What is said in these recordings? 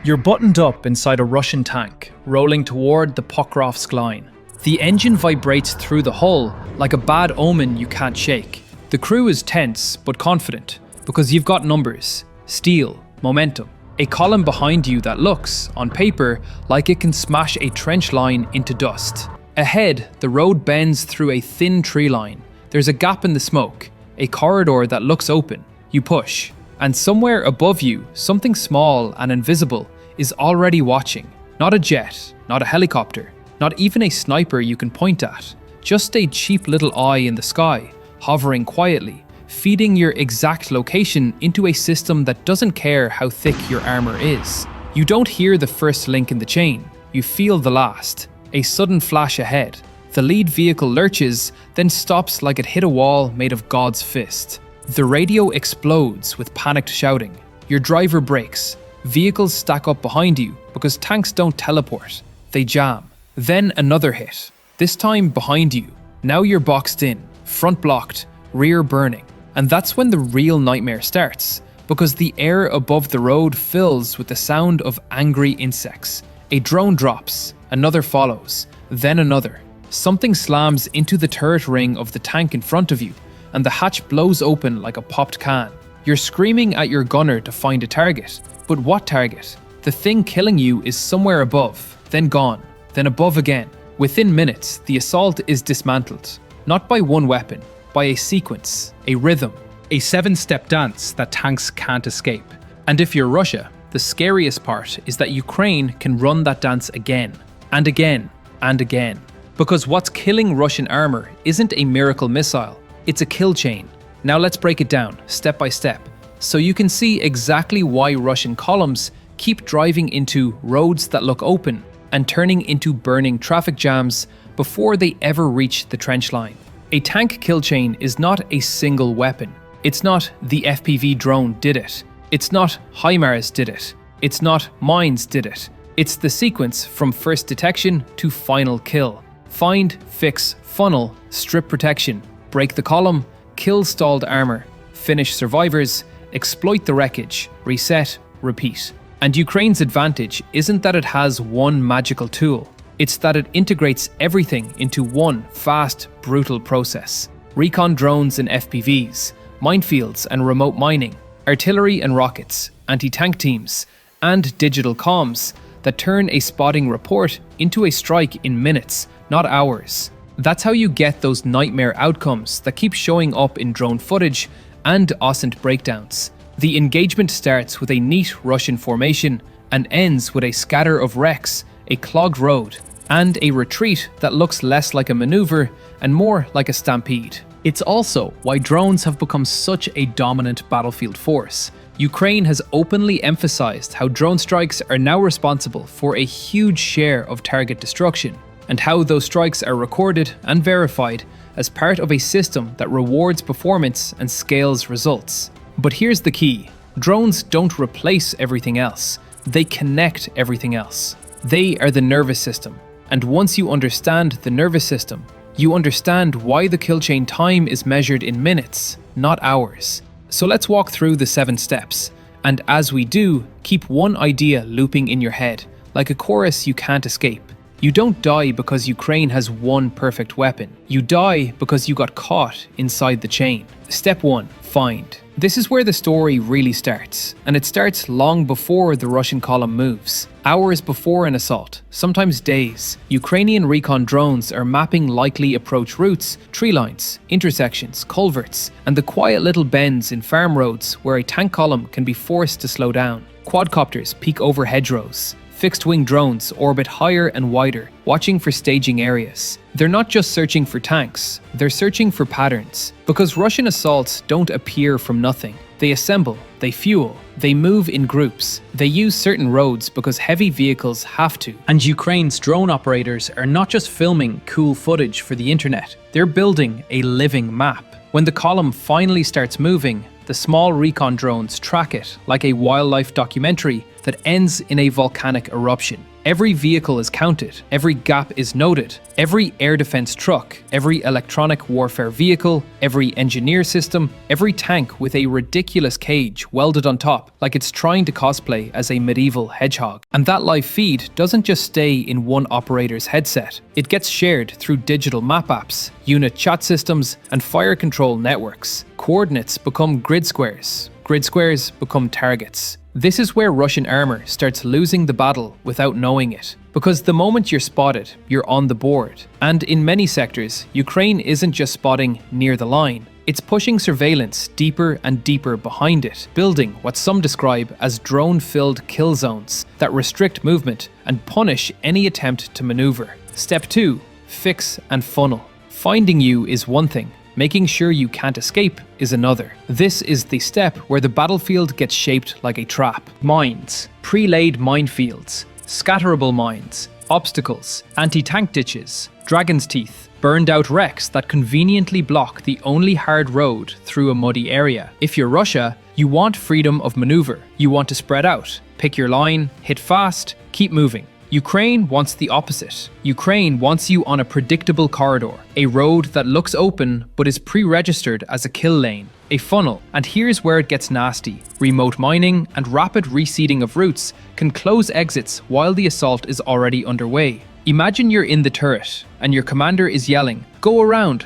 You're buttoned up inside a Russian tank, rolling toward the Pokrovsk line. The engine vibrates through the hull like a bad omen you can't shake. The crew is tense but confident, because you've got numbers, steel, momentum. A column behind you that looks, on paper, like it can smash a trench line into dust. Ahead, the road bends through a thin tree line. There's a gap in the smoke, a corridor that looks open. You push, and somewhere above you, something small and invisible is already watching. Not a jet, not a helicopter, not even a sniper you can point at. Just a cheap little eye in the sky, hovering quietly, feeding your exact location into a system that doesn't care how thick your armor is. You don't hear the first link in the chain, you feel the last. A sudden flash ahead. The lead vehicle lurches, then stops like it hit a wall made of God's fist. The radio explodes with panicked shouting. Your driver brakes. Vehicles stack up behind you because tanks don't teleport. They jam. Then another hit. This time behind you. Now you're boxed in, front blocked, rear burning. And that's when the real nightmare starts, because the air above the road fills with the sound of angry insects. A drone drops, another follows, then another. Something slams into the turret ring of the tank in front of you, and the hatch blows open like a popped can. You're screaming at your gunner to find a target, but what target? The thing killing you is somewhere above, then gone, then above again. Within minutes, the assault is dismantled, not by one weapon, by a sequence, a rhythm, a 7-step dance that tanks can't escape. And if you're Russia, the scariest part is that Ukraine can run that dance again, and again, and again. Because what's killing Russian armor isn't a miracle missile, it's a kill chain. Now let's break it down, step by step, so you can see exactly why Russian columns keep driving into roads that look open and turning into burning traffic jams before they ever reach the trench line. A tank kill chain is not a single weapon. It's not the FPV drone did it. It's not HIMARS did it. It's not mines did it. It's the sequence from first detection to final kill. Find, fix, funnel, strip protection, break the column, kill stalled armor, finish survivors, exploit the wreckage, reset, repeat. And Ukraine's advantage isn't that it has one magical tool. It's that it integrates everything into one fast, brutal process. Recon drones and FPVs, minefields and remote mining, artillery and rockets, anti-tank teams, and digital comms that turn a spotting report into a strike in minutes, not hours. That's how you get those nightmare outcomes that keep showing up in drone footage and OSINT breakdowns. The engagement starts with a neat Russian formation and ends with a scatter of wrecks, a clogged road, and a retreat that looks less like a maneuver and more like a stampede. It's also why drones have become such a dominant battlefield force. Ukraine has openly emphasized how drone strikes are now responsible for a huge share of target destruction, and how those strikes are recorded and verified as part of a system that rewards performance and scales results. But here's the key. Drones don't replace everything else. They connect everything else. They are the nervous system. And once you understand the nervous system, you understand why the kill chain time is measured in minutes, not hours. So let's walk through the 7 steps. And as we do, keep one idea looping in your head, like a chorus you can't escape. You don't die because Ukraine has one perfect weapon. You die because you got caught inside the chain. Step 1, find. This is where the story really starts, and it starts long before the Russian column moves. Hours before an assault, sometimes days, Ukrainian recon drones are mapping likely approach routes, tree lines, intersections, culverts, and the quiet little bends in farm roads where a tank column can be forced to slow down. Quadcopters peek over hedgerows. Fixed-wing drones orbit higher and wider, watching for staging areas. They're not just searching for tanks, they're searching for patterns. Because Russian assaults don't appear from nothing. They assemble, they fuel, they move in groups. They use certain roads because heavy vehicles have to. And Ukraine's drone operators are not just filming cool footage for the internet, they're building a living map. When the column finally starts moving, the small recon drones track it like a wildlife documentary that ends in a volcanic eruption. Every vehicle is counted, every gap is noted, every air defense truck, every electronic warfare vehicle, every engineer system, every tank with a ridiculous cage welded on top, like it's trying to cosplay as a medieval hedgehog. And that live feed doesn't just stay in one operator's headset. It gets shared through digital map apps, unit chat systems, and fire control networks. Coordinates become grid squares become targets. This is where Russian armor starts losing the battle without knowing it. Because the moment you're spotted, you're on the board. And in many sectors, Ukraine isn't just spotting near the line. It's pushing surveillance deeper and deeper behind it, building what some describe as drone-filled kill zones that restrict movement and punish any attempt to maneuver. Step 2. Fix and funnel. Finding you is one thing. Making sure you can't escape is another. This is the step where the battlefield gets shaped like a trap. Mines, pre-laid minefields, scatterable mines, obstacles, anti-tank ditches, dragon's teeth, burned out wrecks that conveniently block the only hard road through a muddy area. If you're Russia, you want freedom of maneuver. You want to spread out, pick your line, hit fast, keep moving. Ukraine wants the opposite. Ukraine wants you on a predictable corridor, a road that looks open but is pre-registered as a kill lane, a funnel. And here's where it gets nasty. Remote mining and rapid reseeding of routes can close exits while the assault is already underway. Imagine you're in the turret and your commander is yelling, go around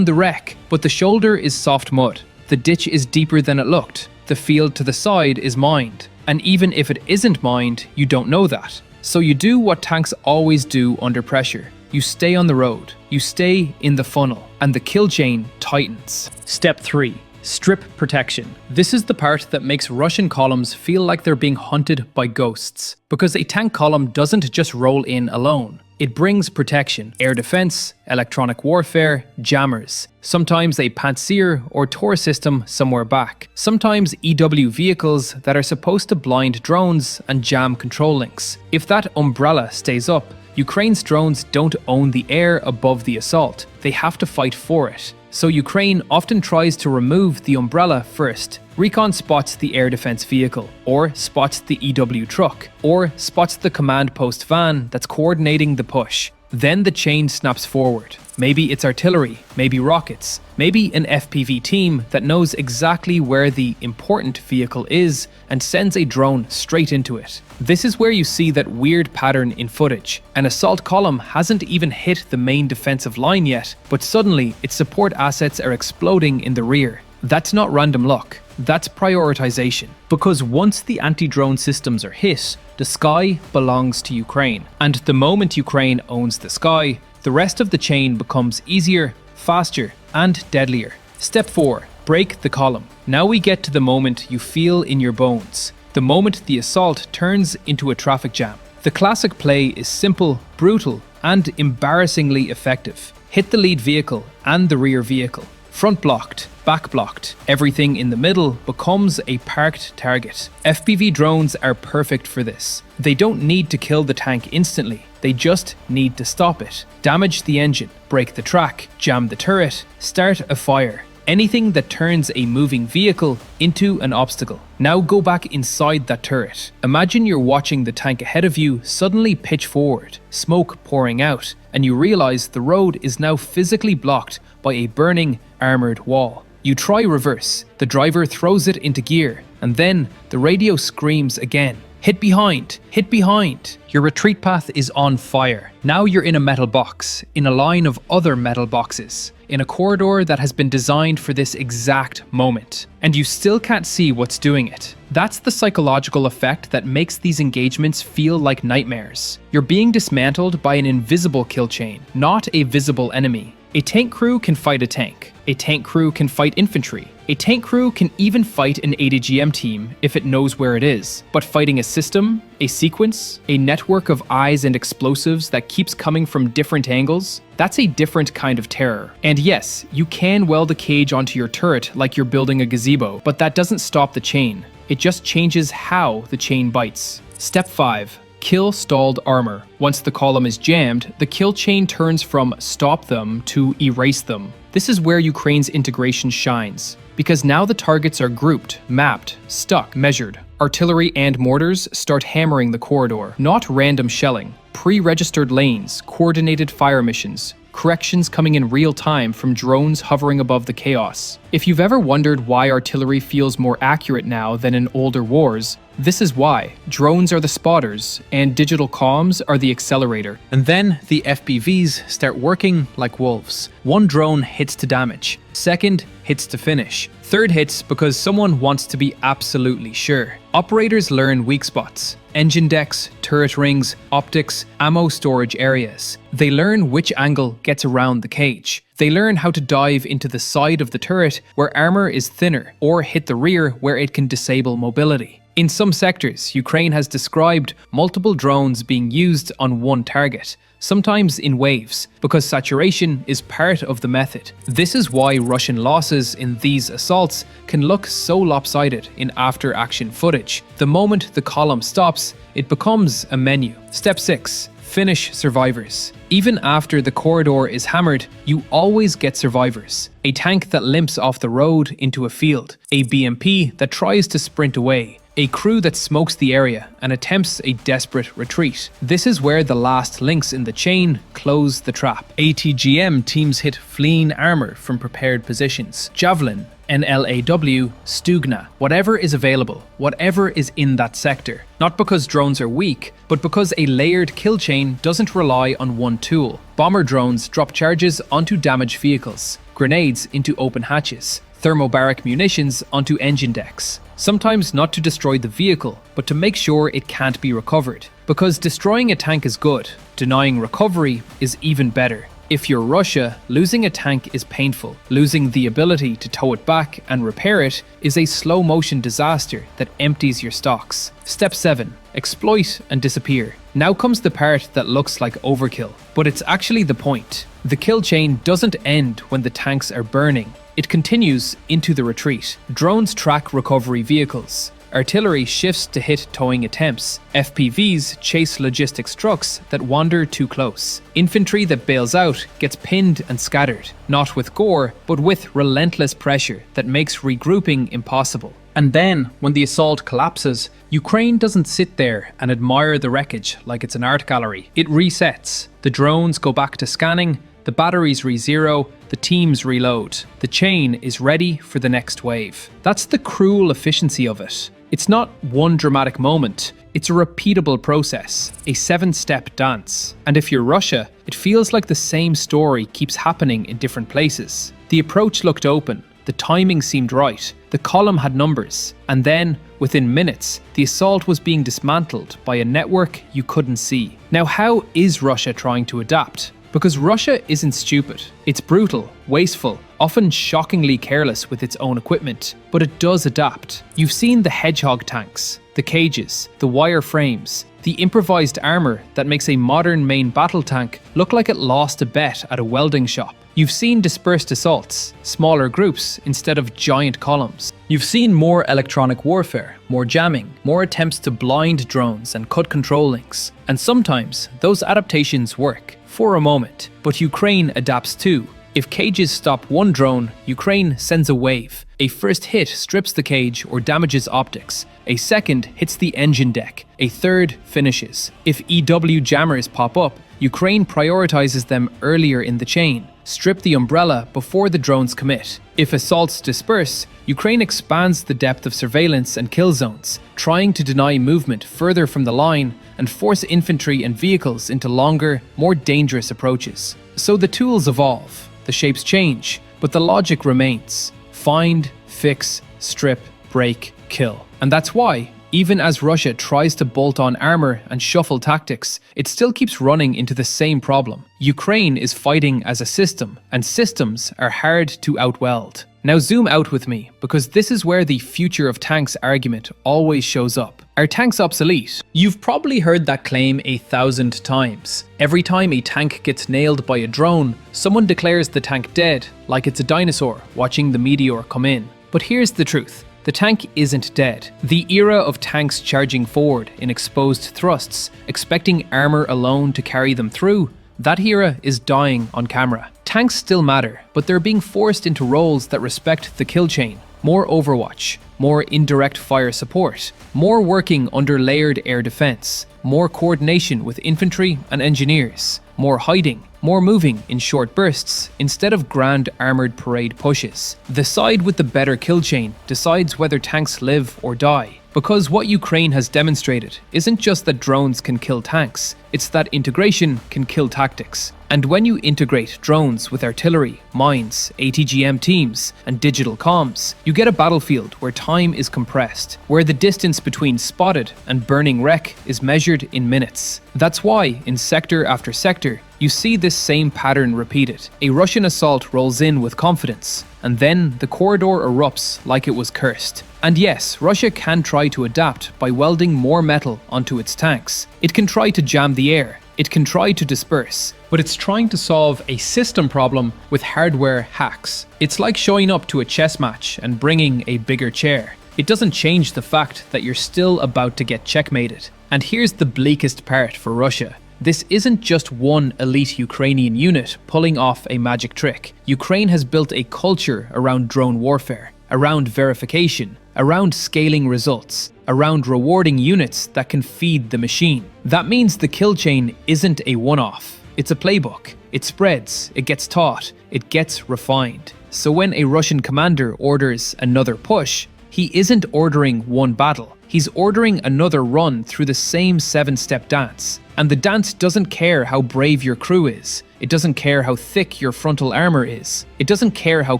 the wreck, but the shoulder is soft mud. The ditch is deeper than it looked. The field to the side is mined. And even if it isn't mined, you don't know that. So you do what tanks always do under pressure. You stay on the road, you stay in the funnel, and the kill chain tightens. Step 3. Strip protection. This is the part that makes Russian columns feel like they're being hunted by ghosts. Because a tank column doesn't just roll in alone. It brings protection, air defense, electronic warfare, jammers, sometimes a Pantsir or Tor system somewhere back, sometimes EW vehicles that are supposed to blind drones and jam control links. If that umbrella stays up, Ukraine's drones don't own the air above the assault, they have to fight for it. So Ukraine often tries to remove the umbrella first. Recon spots the air defense vehicle, or spots the EW truck, or spots the command post van that's coordinating the push. Then the chain snaps forward. Maybe it's artillery, maybe rockets, maybe an FPV team that knows exactly where the important vehicle is and sends a drone straight into it. This is where you see that weird pattern in footage. An assault column hasn't even hit the main defensive line yet, but suddenly its support assets are exploding in the rear. That's not random luck. That's prioritization. Because once the anti-drone systems are hit, the sky belongs to Ukraine. And the moment Ukraine owns the sky, the rest of the chain becomes easier, faster, and deadlier. Step 4. Break the column. Now we get to the moment you feel in your bones. The moment the assault turns into a traffic jam. The classic play is simple, brutal, and embarrassingly effective. Hit the lead vehicle and the rear vehicle. Front blocked, back blocked, everything in the middle becomes a parked target. FPV drones are perfect for this. They don't need to kill the tank instantly, they just need to stop it. Damage the engine, break the track, jam the turret, start a fire. Anything that turns a moving vehicle into an obstacle. Now go back inside that turret. Imagine you're watching the tank ahead of you suddenly pitch forward, smoke pouring out, and you realize the road is now physically blocked by a burning armored wall. You try reverse, the driver throws it into gear, and then the radio screams again. Hit behind, hit behind. Your retreat path is on fire. Now you're in a metal box, in a line of other metal boxes, in a corridor that has been designed for this exact moment. And you still can't see what's doing it. That's the psychological effect that makes these engagements feel like nightmares. You're being dismantled by an invisible kill chain, not a visible enemy. A tank crew can fight a tank. A tank crew can fight infantry. A tank crew can even fight an ADGM team if it knows where it is. But fighting a system, a sequence, a network of eyes and explosives that keeps coming from different angles, that's a different kind of terror. And yes, you can weld a cage onto your turret like you're building a gazebo, but that doesn't stop the chain. It just changes how the chain bites. Step 5. Kill stalled armor. Once the column is jammed, the kill chain turns from stop them to erase them. This is where Ukraine's integration shines, because now the targets are grouped, mapped, stuck, measured. Artillery and mortars start hammering the corridor. Not random shelling, pre-registered lanes, coordinated fire missions, corrections coming in real time from drones hovering above the chaos. If you've ever wondered why artillery feels more accurate now than in older wars, this is why. Drones are the spotters, and digital comms are the accelerator. And then the FPVs start working like wolves. One drone hits to damage, second hits to finish, third hits because someone wants to be absolutely sure. Operators learn weak spots. Engine decks, turret rings, optics, ammo storage areas. They learn which angle gets around the cage. They learn how to dive into the side of the turret where armor is thinner, or hit the rear where it can disable mobility. In some sectors, Ukraine has described multiple drones being used on one target, sometimes in waves, because saturation is part of the method. This is why Russian losses in these assaults can look so lopsided in after-action footage. The moment the column stops, it becomes a menu. Step 6. Finish survivors. Even after the corridor is hammered, you always get survivors. A tank that limps off the road into a field, a BMP that tries to sprint away, a crew that smokes the area and attempts a desperate retreat. This is where the last links in the chain close the trap. ATGM teams hit fleeing armor from prepared positions. Javelin, NLAW, Stugna, whatever is available, whatever is in that sector. Not because drones are weak, but because a layered kill chain doesn't rely on one tool. Bomber drones drop charges onto damaged vehicles, grenades into open hatches, thermobaric munitions onto engine decks. Sometimes not to destroy the vehicle, but to make sure it can't be recovered. Because destroying a tank is good, denying recovery is even better. If you're Russia, losing a tank is painful. Losing the ability to tow it back and repair it is a slow-motion disaster that empties your stocks. Step 7. Exploit and disappear. Now comes the part that looks like overkill, but it's actually the point. The kill chain doesn't end when the tanks are burning. It continues into the retreat. Drones track recovery vehicles. Artillery shifts to hit towing attempts. FPVs chase logistics trucks that wander too close. Infantry that bails out gets pinned and scattered, not with gore, but with relentless pressure that makes regrouping impossible. And then, when the assault collapses, Ukraine doesn't sit there and admire the wreckage like it's an art gallery. It resets. The drones go back to scanning, the batteries re-zero, the teams reload. The chain is ready for the next wave. That's the cruel efficiency of it. It's not one dramatic moment, it's a repeatable process, a 7-step dance. And if you're Russia, it feels like the same story keeps happening in different places. The approach looked open, the timing seemed right, the column had numbers, and then, within minutes, the assault was being dismantled by a network you couldn't see. Now, how is Russia trying to adapt? Because Russia isn't stupid. It's brutal, wasteful, often shockingly careless with its own equipment, but it does adapt. You've seen the hedgehog tanks, the cages, the wire frames, the improvised armor that makes a modern main battle tank look like it lost a bet at a welding shop. You've seen dispersed assaults, smaller groups instead of giant columns. You've seen more electronic warfare, more jamming, more attempts to blind drones and cut control links. And sometimes those adaptations work. For a moment, but Ukraine adapts too. If cages stop one drone, Ukraine sends a wave. A first hit strips the cage or damages optics. A second hits the engine deck. A third finishes. If EW jammers pop up, Ukraine prioritizes them earlier in the chain. Strip the umbrella before the drones commit. If assaults disperse, Ukraine expands the depth of surveillance and kill zones, trying to deny movement further from the line and force infantry and vehicles into longer, more dangerous approaches. So the tools evolve, the shapes change, but the logic remains. Find, fix, strip, break, kill. And that's why, even as Russia tries to bolt on armor and shuffle tactics, it still keeps running into the same problem. Ukraine is fighting as a system, and systems are hard to outweld. Now zoom out with me, because this is where the future of tanks argument always shows up. Are tanks obsolete? You've probably heard that claim 1,000 times. Every time a tank gets nailed by a drone, someone declares the tank dead, like it's a dinosaur watching the meteor come in. But here's the truth. The tank isn't dead. The era of tanks charging forward in exposed thrusts, expecting armor alone to carry them through, that era is dying on camera. Tanks still matter, but they're being forced into roles that respect the kill chain. More Overwatch, more indirect fire support, more working under layered air defense, more coordination with infantry and engineers, more hiding, more moving in short bursts instead of grand armoured parade pushes. The side with the better kill chain decides whether tanks live or die. Because what Ukraine has demonstrated isn't just that drones can kill tanks, it's that integration can kill tactics. And when you integrate drones with artillery, mines, ATGM teams, and digital comms, you get a battlefield where time is compressed, where the distance between spotted and burning wreck is measured in minutes. That's why, in sector after sector, you see this same pattern repeated. A Russian assault rolls in with confidence, and then the corridor erupts like it was cursed. And yes, Russia can try to adapt by welding more metal onto its tanks. It can try to jam the air. It can try to disperse. But it's trying to solve a system problem with hardware hacks. It's like showing up to a chess match and bringing a bigger chair. It doesn't change the fact that you're still about to get checkmated. And here's the bleakest part for Russia. This isn't just one elite Ukrainian unit pulling off a magic trick. Ukraine has built a culture around drone warfare, around verification, around scaling results, around rewarding units that can feed the machine. That means the kill chain isn't a one-off. It's a playbook. It spreads, it gets taught, it gets refined. So when a Russian commander orders another push, he isn't ordering one battle. He's ordering another run through the same 7-step dance. And the dance doesn't care how brave your crew is. It doesn't care how thick your frontal armor is. It doesn't care how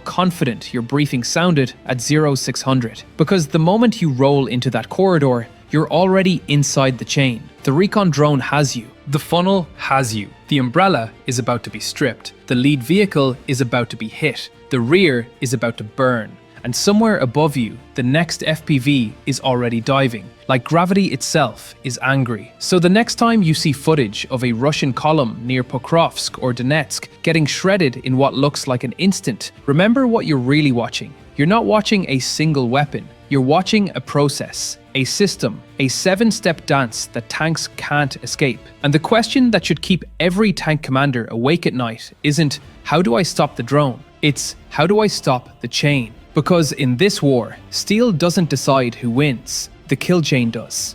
confident your briefing sounded at 0600. Because the moment you roll into that corridor, you're already inside the chain. The Recon drone has you. The funnel has you. The umbrella is about to be stripped. The lead vehicle is about to be hit. The rear is about to burn. And somewhere above you, the next FPV is already diving, like gravity itself is angry. So the next time you see footage of a Russian column near Pokrovsk or Donetsk getting shredded in what looks like an instant, remember what you're really watching. You're not watching a single weapon. You're watching a process, a system, a 7-step dance that tanks can't escape. And the question that should keep every tank commander awake at night isn't, how do I stop the drone? It's, how do I stop the chain? Because in this war, steel doesn't decide who wins, the kill chain does.